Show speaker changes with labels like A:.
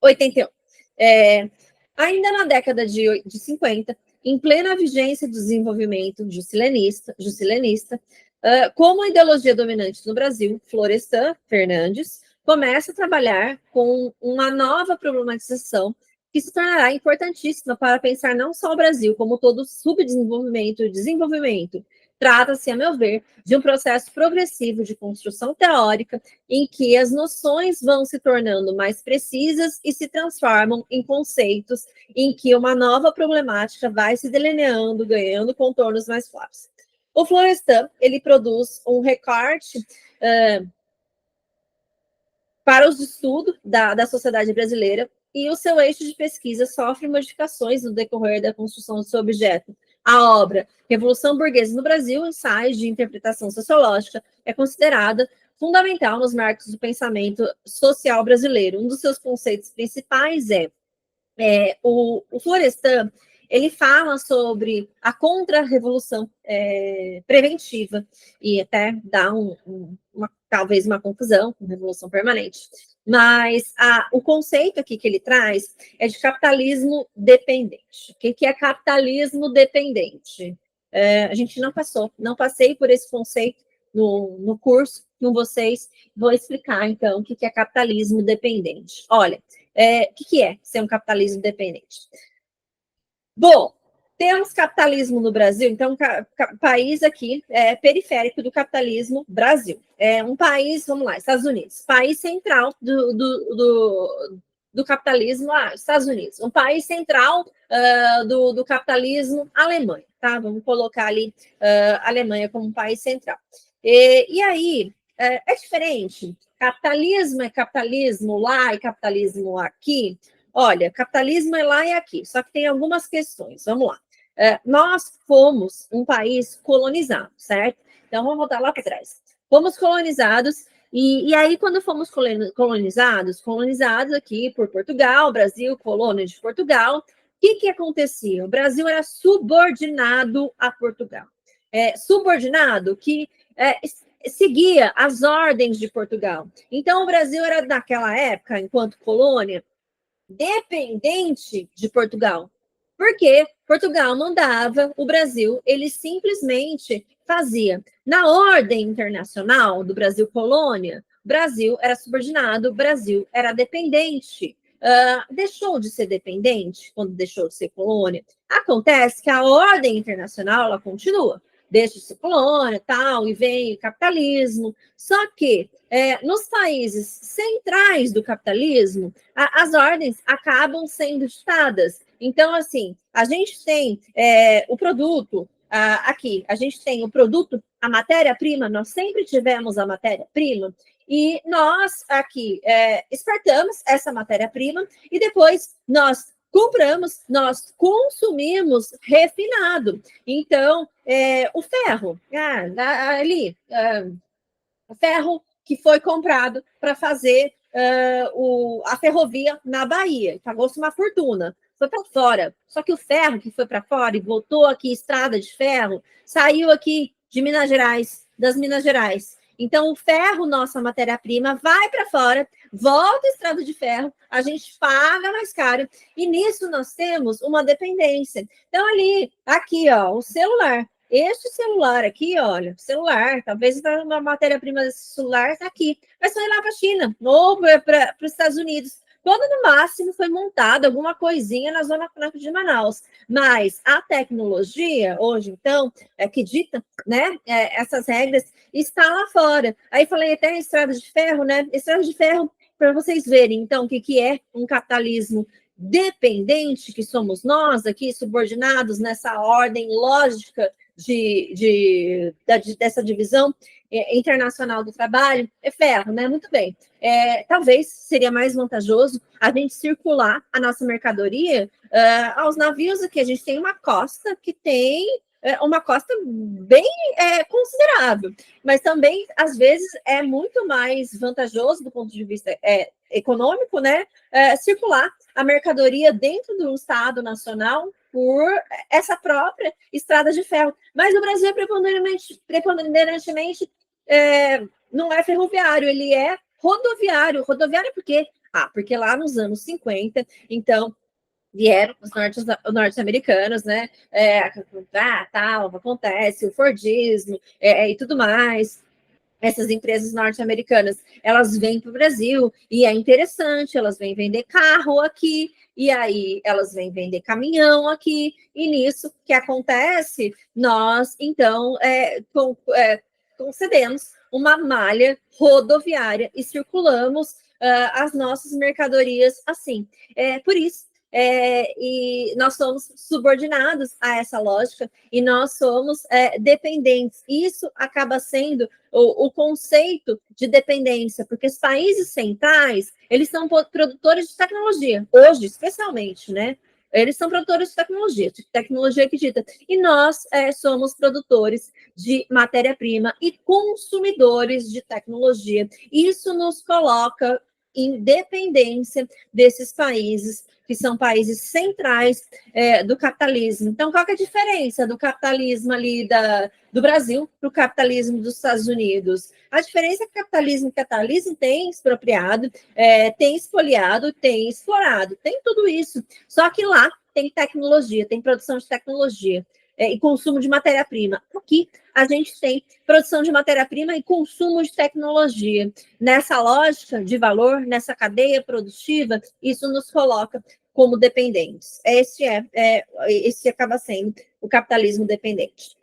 A: 81. Ainda na década de 50, em plena vigência do desenvolvimento juscelenista, como a ideologia dominante no Brasil, Florestan Fernandes começa a trabalhar com uma nova problematização que se tornará importantíssima para pensar não só o Brasil, como todo o subdesenvolvimento e desenvolvimento. Trata-se, a meu ver, de um processo progressivo de construção teórica em que as noções vão se tornando mais precisas e se transformam em conceitos em que uma nova problemática vai se delineando, ganhando contornos mais claros. O Florestan, ele produz um recorte para os estudos da sociedade brasileira e o seu eixo de pesquisa sofre modificações no decorrer da construção do seu objeto. A obra Revolução Burguesa no Brasil, ensaios de interpretação sociológica, é considerada fundamental nos marcos do pensamento social brasileiro. Um dos seus conceitos principais o Florestan, ele fala sobre a contra-revolução preventiva e até dá talvez uma confusão com revolução permanente. Mas o conceito aqui que ele traz é de capitalismo dependente. O que é capitalismo dependente? A gente não passei por esse conceito no curso com vocês. Vou explicar, então, o que é capitalismo dependente. Olha, o que é ser um capitalismo dependente? Bom, temos capitalismo no Brasil, então, país aqui periférico do capitalismo, Brasil. É um país, vamos lá, Estados Unidos, país central do capitalismo, Estados Unidos. Um país central do capitalismo, Alemanha, tá? Vamos colocar ali Alemanha como um país central. E aí, é diferente. Capitalismo é capitalismo lá e capitalismo aqui. Olha, capitalismo é lá e aqui, só que tem algumas questões. Vamos lá. Nós fomos um país colonizado, certo? Então, vamos voltar lá para trás. Fomos colonizados, e aí, quando fomos colonizados aqui por Portugal, Brasil, colônia de Portugal, o que acontecia? O Brasil era subordinado a Portugal. Subordinado que seguia as ordens de Portugal. Então, o Brasil era, naquela época, enquanto colônia, dependente de Portugal, porque Portugal mandava o Brasil, ele simplesmente fazia. Na ordem internacional do Brasil colônia, Brasil era subordinado, Brasil era dependente. Deixou de ser dependente quando deixou de ser colônia. Acontece que a ordem internacional ela continua. Deixa de ser colônia, tal, e vem o capitalismo. Só que nos países centrais do capitalismo, as ordens acabam sendo ditadas. Então, assim, a gente tem o produto aqui, a gente tem o produto, a matéria-prima, nós sempre tivemos a matéria-prima, e nós aqui exportamos essa matéria-prima e depois nós compramos, nós consumimos refinado. Então, o ferro, o ferro que foi comprado para fazer a ferrovia na Bahia, pagou-se uma fortuna, foi para fora. Só que o ferro que foi para fora e voltou aqui, estrada de ferro, saiu aqui de Minas Gerais, das Minas Gerais. Então, o ferro, nossa matéria-prima, vai para fora, volta a estrada de ferro, a gente paga mais caro, e nisso nós temos uma dependência. Então, aqui, ó, o celular. Este celular aqui, olha, celular, talvez uma matéria-prima desse celular está aqui, mas foi lá para a China, ou para os Estados Unidos, quando no máximo foi montada alguma coisinha na Zona Franca de Manaus. Mas a tecnologia, hoje, então, que dita, né, essas regras, está lá fora. Aí falei até em estrada de ferro, né? Estrada de ferro, para vocês verem, então, o que é um capitalismo dependente, que somos nós aqui, subordinados nessa ordem lógica dessa divisão internacional do trabalho, é ferro, né? Muito bem. Talvez seria mais vantajoso a gente circular a nossa mercadoria aos navios aqui. A gente tem uma costa que tem uma costa bem considerável, mas também, às vezes, é muito mais vantajoso do ponto de vista econômico, né? Circular a mercadoria dentro do Estado Nacional por essa própria estrada de ferro. Mas o Brasil preponderantemente não é ferroviário, ele é rodoviário. Rodoviário porque Ah, porque lá nos anos 50, então, vieram os norte-americanos, né? Tal, acontece, o Fordismo e tudo mais. Essas empresas norte-americanas, elas vêm para o Brasil e é interessante, elas vêm vender carro aqui, e aí elas vêm vender caminhão aqui, e nisso o que acontece, nós, então, concedemos uma malha rodoviária e circulamos as nossas mercadorias assim. Por isso, e nós somos subordinados a essa lógica e nós somos dependentes. Isso acaba sendo o conceito de dependência, porque os países centrais, eles são produtores de tecnologia, hoje, especialmente, né? Eles são produtores de tecnologia acredita. E nós somos produtores de matéria-prima e consumidores de tecnologia. Isso nos coloca em dependência desses países que são países centrais do capitalismo. Então, qual que é a diferença do capitalismo ali do Brasil para o capitalismo dos Estados Unidos? A diferença é que o capitalismo tem expropriado, tem expoliado, tem explorado, tem tudo isso. Só que lá tem tecnologia, tem produção de tecnologia e consumo de matéria-prima. Aqui a gente tem produção de matéria-prima e consumo de tecnologia. Nessa lógica de valor, nessa cadeia produtiva, isso nos coloca como dependentes. Esse acaba sendo o capitalismo dependente.